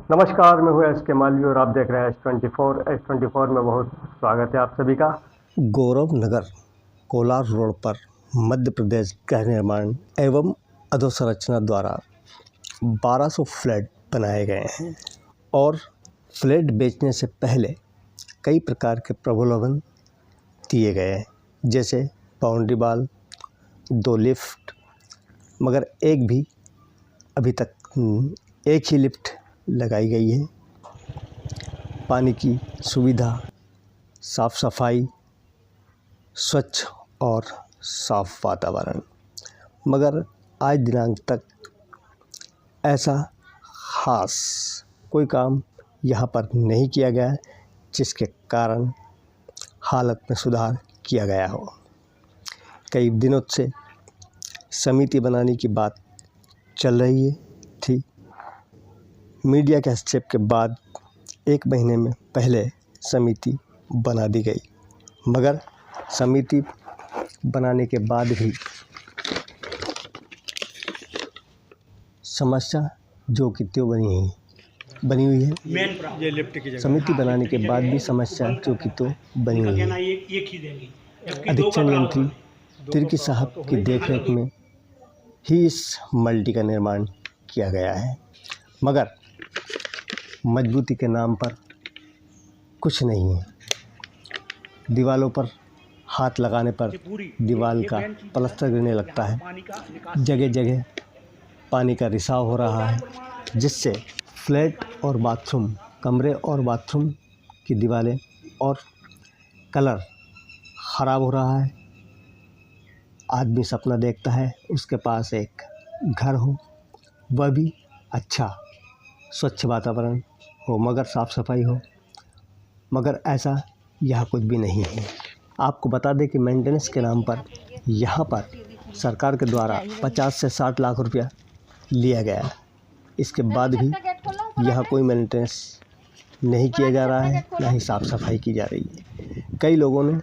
नमस्कार, मैं हूँ एस के मालवी और आप देख रहे हैं एस 24 में बहुत स्वागत है आप सभी का। गौरव नगर कोलार रोड पर मध्य प्रदेश गृह निर्माण एवं अधोसंरचना द्वारा 1200 फ्लैट बनाए गए हैं और फ्लैट बेचने से पहले कई प्रकार के प्रलोभन दिए गए हैं, जैसे बाउंड्री वॉल, 2 लिफ्ट, मगर अभी तक एक ही लिफ्ट लगाई गई है। पानी की सुविधा, साफ सफाई, स्वच्छ और साफ वातावरण, मगर आज दिनांक तक ऐसा खास कोई काम यहाँ पर नहीं किया गया है जिसके कारण हालत में सुधार किया गया हो। कई दिनों से समिति बनाने की बात चल रही थी। मीडिया के हस्तक्षेप के बाद 1 महीने में पहले समिति बना दी गई, मगर समिति बनाने के बाद भी समस्या जो कि त्यों बनी हुई है। समिति बनाने के बाद भी समस्या जो कि त्यों बनी हुई है। अधीक्षण यंत्री तिर्की साहब की देखरेख में ही इस मल्टी का निर्माण किया गया है, मगर मजबूती के नाम पर कुछ नहीं है। दीवालों पर हाथ लगाने पर दीवार का प्लास्टर गिरने लगता है। जगह जगह पानी का रिसाव हो रहा है, जिससे फ्लैट और बाथरूम, कमरे और बाथरूम की दीवारें और कलर ख़राब हो रहा है। आदमी सपना देखता है उसके पास एक घर हो, वह भी अच्छा स्वच्छ वातावरण हो, मगर साफ़ सफाई हो, मगर ऐसा यहाँ कुछ भी नहीं है। आपको बता दें कि मेंटेनेंस के नाम पर यहाँ पर सरकार के द्वारा 50 से 60 लाख रुपया लिया गया। इसके बाद भी यहाँ कोई मेंटेनेंस नहीं किया जा रहा है, ना ही साफ़ सफाई की जा रही है। कई लोगों ने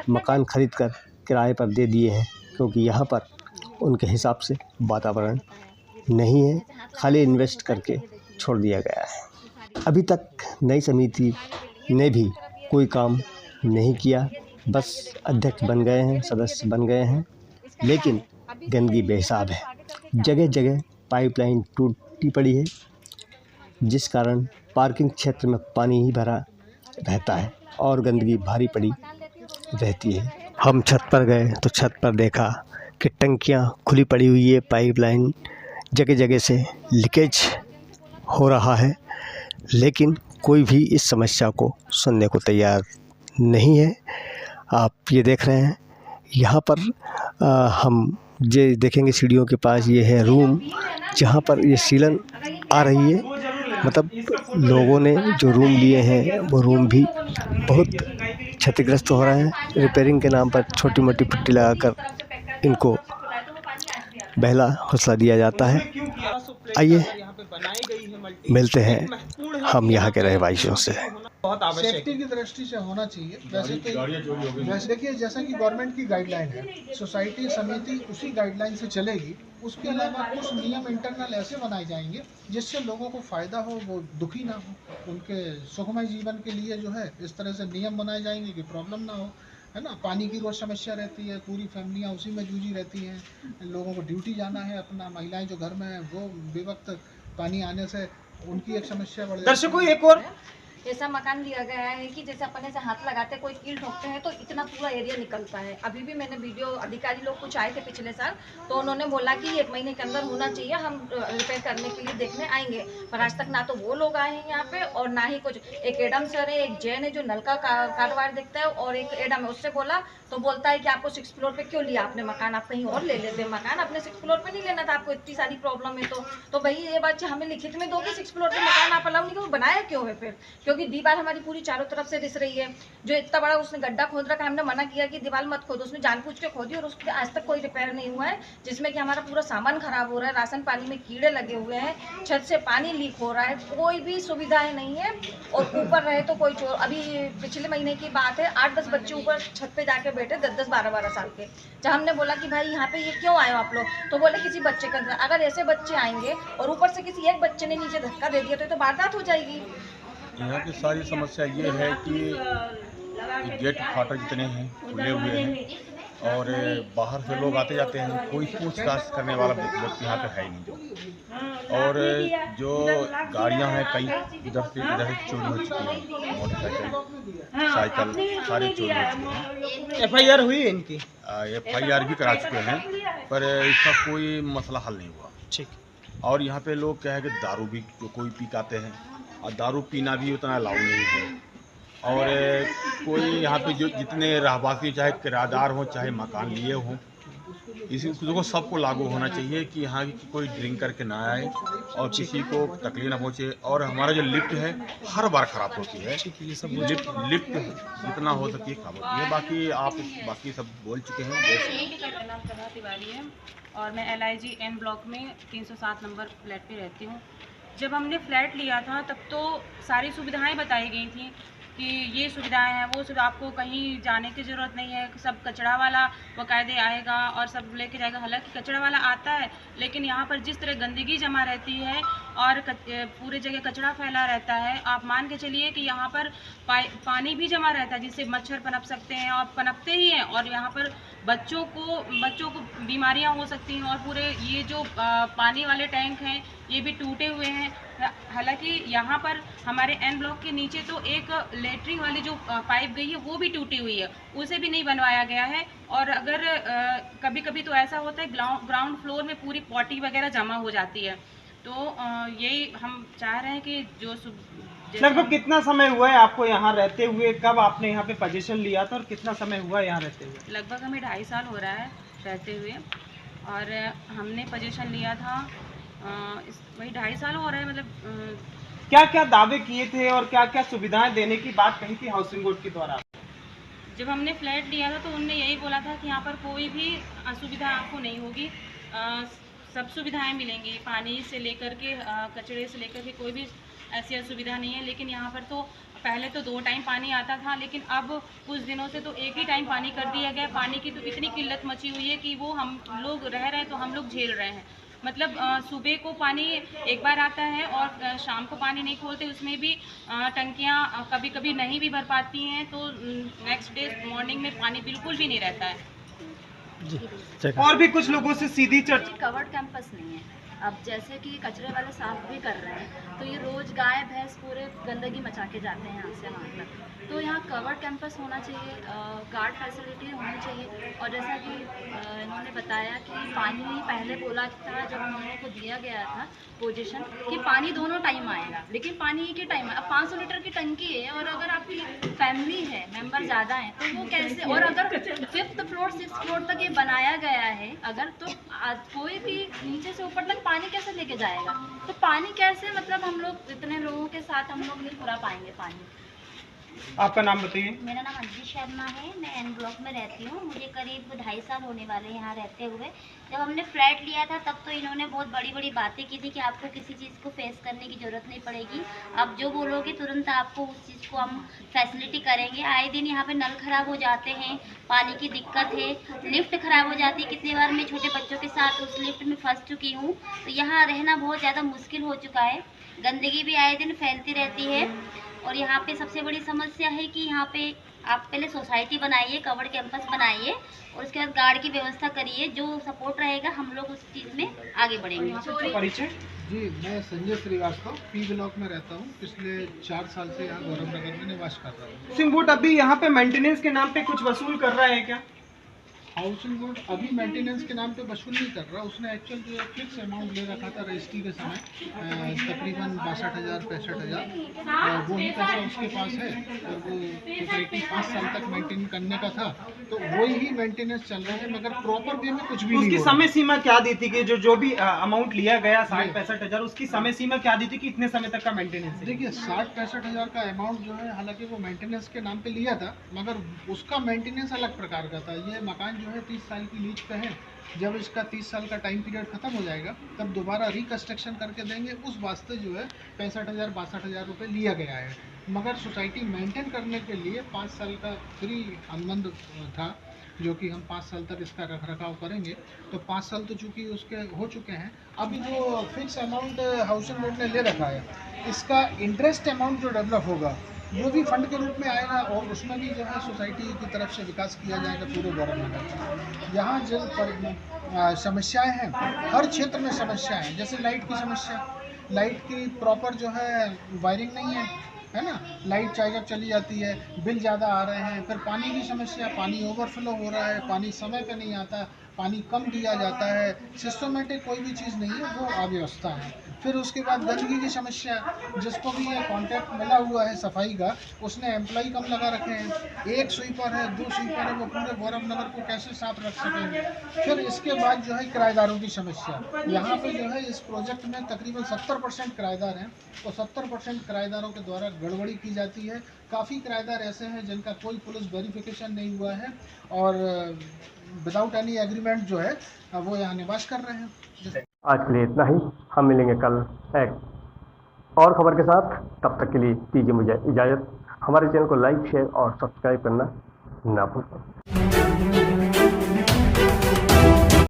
मकान खरीद कर किराए पर दे दिए हैं, क्योंकि यहाँ पर उनके हिसाब से वातावरण नहीं है, खाली इन्वेस्ट करके छोड़ दिया गया है। अभी तक नई समिति ने भी कोई काम नहीं किया, बस अध्यक्ष बन गए हैं, सदस्य बन गए हैं, लेकिन गंदगी बेहिसाब है। जगह जगह पाइपलाइन टूटी पड़ी है, जिस कारण पार्किंग क्षेत्र में पानी ही भरा रहता है और गंदगी भारी पड़ी रहती है। हम छत पर गए तो छत पर देखा कि टंकियां खुली पड़ी हुई है, पाइपलाइन जगह जगह से लीकेज हो रहा है, लेकिन कोई भी इस समस्या को सुनने को तैयार नहीं है। आप ये देख रहे हैं, यहाँ पर हम ये देखेंगे सीढ़ियों के पास ये है रूम, जहाँ पर ये सीलन आ रही है। मतलब लोगों ने जो रूम लिए हैं वो रूम भी बहुत क्षतिग्रस्त हो रहे हैं। रिपेयरिंग के नाम पर छोटी मोटी पुट्टी लगाकर इनको बहला हौसला दिया जाता है। आइए मिलते हैं हम यहाँ के रहवासियों से। सेफ्टी की दृष्टि से होना चाहिए। वैसे देखिए, जैसा कि गवर्नमेंट की गाइडलाइन है, सोसाइटी समिति उसी गाइडलाइन से चलेगी। उसके अलावा कुछ नियम इंटरनल ऐसे बनाए जाएंगे जिससे लोगों को फ़ायदा हो, वो दुखी ना हो। उनके सुखमय जीवन के लिए जो है इस तरह से नियम बनाए जाएंगे कि प्रॉब्लम ना हो, है ना। पानी की रोज़ समस्या रहती है, पूरी फैमिलियाँ उसी में जूझी रहती हैं। लोगों को ड्यूटी जाना है, अपना महिलाएं जो घर में है वो बेवक्त पानी आने से उनकी एक समस्या बढ़ जाती है। दर्शकों, एक और ऐसा मकान लिया गया है कि जैसे अपन ऐसे हाथ लगाते कोई कील ठोकते हैं तो इतना पूरा एरिया निकलता है। अभी भी मैंने वीडियो, अधिकारी लोग कुछ आए थे पिछले साल, तो उन्होंने बोला कि 1 महीने के अंदर होना चाहिए, हम रिपेयर करने के लिए देखने आएंगे। पर आज तक ना तो वो लोग आए हैं यहाँ पे और ना ही कुछ। एक एडम सर है, एक जैन है जो नल का कारोबार देखता है, और एक एडम है। उससे बोला तो बोलता है कि आपको 6th फ्लोर पे क्यों लिया आपने मकान, आप कहीं और ले लेते। मकान अपने 6th फ्लोर पे नहीं लेना था, आपको इतनी सारी प्रॉब्लम है तो भाई ये बात हमें लिखित में दो कि 6th फ्लोर पे मकान आप अलाउ नहीं करो, बनाया क्यों है फिर? क्योंकि दीवार हमारी पूरी चारों तरफ से रिस रही है। जो इतना बड़ा उसने गड्ढा खोद रखा है, हमने मना किया कि दीवार मत खोदो, उसने जानबूझ के खोदी और उसके आज तक कोई रिपेयर नहीं हुआ है, जिसमें कि हमारा पूरा सामान खराब हो रहा है, राशन पानी में कीड़े लगे हुए हैं, छत से पानी लीक हो रहा है, कोई भी सुविधाएं नहीं है। और ऊपर रहे तो कोई चोर, अभी पिछले महीने की बात है, 8-10 बच्चे ऊपर छत पे जाके बैठे, 10-10 12-12 साल के। जब हमने बोला कि भाई यहाँ पे ये क्यों आए हो आप लोग, तो बोले किसी बच्चे का। अगर ऐसे बच्चे आएंगे और ऊपर से किसी एक बच्चे ने नीचे धक्का दे दिया तो ये तो वारदात हो जाएगी। यहाँ की सारी समस्या ये है कि गेट फाटक जितने हैं खुले हुए हैं और बाहर से लोग आते जाते हैं, कोई पूछताछ करने वाला व्यक्ति यहाँ पे है ही नहीं। और जो गाड़ियाँ हैं कई इधर से चोरी हो चुकी हैं, मोटरसाइकिल साइकिल सारे चोरी हो चुके हैं। FIR हुई है इनकी? FIR भी करा चुके हैं, पर इसका कोई मसला हल नहीं हुआ। ठीक। और यहाँ पे लोग क्या है कि दारू भी कोई पी आते हैं और दारू पीना भी उतना अलाउ नहीं है। और कोई यहाँ पे जो जितने रहवासी चाहे किराएदार हों चाहे मकान लिए हों, इसी को सबको लागू होना चाहिए कि यहाँ की कोई ड्रिंक करके ना आए और किसी को तकलीफ ना पहुँचे। और हमारा जो लिफ्ट है हर बार ख़राब होती है, लिफ्ट जितना हो सके ख़राब होती है। बाकी सब बोल चुके हैं। मेरा नाम प्रभा तिवारी है और मैं LIG N ब्लॉक में 307 नंबर फ्लैट पे रहती हूँ। जब हमने फ्लैट लिया था तब तो सारी सुविधाएं बताई गई थी कि ये सुविधाएं हैं, वो सुविधा, आपको कहीं जाने की ज़रूरत नहीं है, सब कचरा वाला बाकायदे आएगा और सब लेके जाएगा। हालांकि कचरा वाला आता है, लेकिन यहाँ पर जिस तरह गंदगी जमा रहती है और पूरे जगह कचरा फैला रहता है, आप मान के चलिए कि यहाँ पर पानी भी जमा रहता है जिससे मच्छर पनप सकते हैं और पनपते ही हैं। और यहाँ पर बच्चों को बीमारियाँ हो सकती हैं। और पूरे ये जो पानी वाले टैंक हैं ये भी टूटे हुए हैं। हालांकि यहाँ पर हमारे N ब्लॉक के नीचे तो एक लेटरिन वाली जो पाइप गई है वो भी टूटी हुई है, उसे भी नहीं बनवाया गया है। और अगर कभी कभी तो ऐसा होता है ग्राउंड फ्लोर में पूरी पॉटी वगैरह जमा हो जाती है। तो यही हम चाह रहे हैं कि जो लगभग कितना समय हुआ है आपको यहाँ रहते हुए? कब आपने यहाँ पे पोजीशन लिया था और कितना समय हुआ यहाँ रहते हुए? लगभग हमें 2.5 साल हो रहा है रहते हुए और हमने पोजीशन लिया था वही 2.5 साल हो रहा है। मतलब क्या क्या दावे किए थे और क्या क्या सुविधाएं देने की बात कही थी हाउसिंग बोर्ड के द्वारा? जब हमने फ्लैट लिया था तो उन्होंने यही बोला था कि यहाँ पर कोई भी असुविधा आपको नहीं होगी, सब सुविधाएं मिलेंगी, पानी से लेकर के कचरे से लेकर के कोई भी ऐसी असुविधा नहीं है। लेकिन यहाँ पर तो पहले तो 2 टाइम पानी आता था, लेकिन अब कुछ दिनों से तो एक ही टाइम पानी कर दिया गया। पानी की तो इतनी किल्लत मची हुई है कि वो हम लोग रह रहे हैं तो हम लोग झेल रहे हैं। मतलब सुबह को पानी एक बार आता है और शाम को पानी नहीं खोलते, उसमें भी टंकियाँ कभी कभी नहीं भी भर पाती हैं, तो नेक्स्ट डे मॉर्निंग में पानी बिल्कुल भी नहीं रहता है। और भी कुछ लोगों से सीधी चर्चा। कवर्ड कैंपस नहीं है। अब जैसे कि कचरे वाले साफ भी कर रहे हैं तो ये रोज़ गाय भैंस पूरे गंदगी मचा के जाते हैं यहाँ से वहाँ तक। तो यहाँ कवर्ड कैंपस होना चाहिए, गार्ड फैसिलिटी होनी चाहिए। और जैसा कि इन्होंने बताया कि पानी पहले बोला था जब हम लोगों को दिया गया था पोजीशन कि पानी दोनों टाइम आएगा, लेकिन पानी एक ही टाइम है। अब 500 लीटर की टंकी है और अगर आपकी फैमिली है, मेंबर ज़्यादा हैं, तो वो कैसे? और अगर 5th फ्लोर 6th फ्लोर तक ये बनाया गया है अगर, तो कोई भी नीचे से ऊपर तक पानी कैसे लेके जाएगा? तो पानी कैसे, मतलब हम लोग इतने लोगों के साथ हम लोग नहीं पूरा पाएंगे पानी। आपका नाम बताइए। मेरा नाम अंजलि शर्मा है, मैं N ब्लॉक में रहती हूँ। मुझे करीब 2.5 साल होने वाले यहाँ रहते हुए। जब हमने फ्लैट लिया था तब तो इन्होंने बहुत बड़ी बड़ी बातें की थी कि आपको किसी चीज़ को फेस करने की ज़रूरत नहीं पड़ेगी, आप जो बोलोगे तुरंत आपको उस चीज़ को हम फैसिलिटी करेंगे। आए दिन यहाँ पे नल ख़राब हो जाते हैं, पानी की दिक्कत है, लिफ्ट ख़राब हो जाती है। कितनी बार मैं छोटे बच्चों के साथ उस लिफ्ट में फंस चुकी हूँ। तो यहाँ रहना बहुत ज़्यादा मुश्किल हो चुका है। गंदगी भी आए दिन फैलती रहती है। और यहाँ पे सबसे बड़ी समस्या है कि यहाँ पे आप पहले सोसाइटी बनाइए, कवर्ड कैंपस बनाइए और उसके बाद गार्ड की व्यवस्था करिए। जो सपोर्ट रहेगा हम लोग उस चीज़ में आगे बढ़ेंगे। परिचय? जी, मैं संजय श्रीवास्तव P ब्लॉक में रहता हूँ। पिछले 4 साल से यहाँ गौरव नगर में निवास कर रहा हूँ। हाउसिंग बोर्ड अभी यहाँ पे मेंटेनेंस के नाम पे कुछ वसूल कर रहा है क्या? हाउसिंग बोर्ड अभी मेंटेनेंस के नाम पे वसूल नहीं कर रहा, उसने एक्चुअल जो फिक्स अमाउंट ले रखा था रजिस्ट्री के समय तकरीबन 62,000 65,000, वही पैसा उसके पास है और वो सोसाइटी 5 साल तक मेंटेन करने का था, तो वही ही मेंटेनेंस चल रहा है, मगर प्रॉपर वे में कुछ भी उसकी नहीं हो रहा। समय सीमा क्या दी थी कि जो भी अमाउंट लिया गया 60-65,000, उसकी समय सीमा क्या दी थी कि इतने समय तक का मेंटेनेंस है? देखिए 60-65,000 का अमाउंट जो है, हालांकि वो मेंटेनेंस के नाम पे लिया था, मगर उसका मेंटेनेंस अलग प्रकार का था। ये मकान जो है 30 साल की लीज पे है, जब इसका 30 साल का टाइम पीरियड खत्म हो जाएगा तब दोबारा रिकंस्ट्रक्शन करके देंगे, उस वास्ते जो है 65,000-62,000 रुपये लिया गया है। मगर सोसाइटी मेंटेन करने के लिए 5 साल का फ्री अनुबंध था, जो कि हम 5 साल तक इसका रख रखाव करेंगे, तो 5 साल तो चूँकि उसके हो चुके हैं। अभी जो फिक्स अमाउंट हाउसिंग बोर्ड ने ले रखा है, इसका इंटरेस्ट अमाउंट जो डेवलप होगा वो भी फंड के रूप में आएगा, और उसमें भी जो है सोसाइटी की तरफ से विकास किया जाएगा पूरे गौरव नगर का। यहाँ जो समस्याएं हैं, हर क्षेत्र में समस्या है, जैसे लाइट की समस्या, लाइट की प्रॉपर जो है वायरिंग नहीं है ना, लाइट चाहे जब चली जाती है, बिल ज़्यादा आ रहे हैं। फिर पानी की समस्या, पानी ओवरफ्लो हो रहा है, पानी समय पे नहीं आता, पानी कम दिया जाता है, सिस्टमेटिक कोई भी चीज़ नहीं है, वो अव्यवस्था है। फिर उसके बाद गंदगी की समस्या, जिसको भी ये कॉन्ट्रैक्ट मिला हुआ है सफाई का, उसने एम्प्लॉई कम लगा रखे हैं, 1 स्वीपर है 2 स्वीपर है, वो पूरे गौरव नगर को कैसे साफ रख सकेंगे। फिर इसके बाद जो है किराएदारों की समस्या, यहाँ पे जो है इस प्रोजेक्ट में तकरीबन 70% किराएदार हैं, तो 70% किराएदारों के द्वारा गड़बड़ी की जाती है। काफ़ी किराएदार ऐसे हैं जिनका कोई पुलिस वेरिफिकेशन नहीं हुआ है और विदाउट एनी एग्रीमेंट जो है वो यहाँ निवास कर रहे हैं। आज के लिए इतना ही, हम मिलेंगे कल एक और खबर के साथ। तब तक के लिए दीजिए मुझे इजाज़त। हमारे चैनल को लाइक शेयर और सब्सक्राइब करना ना भूलें।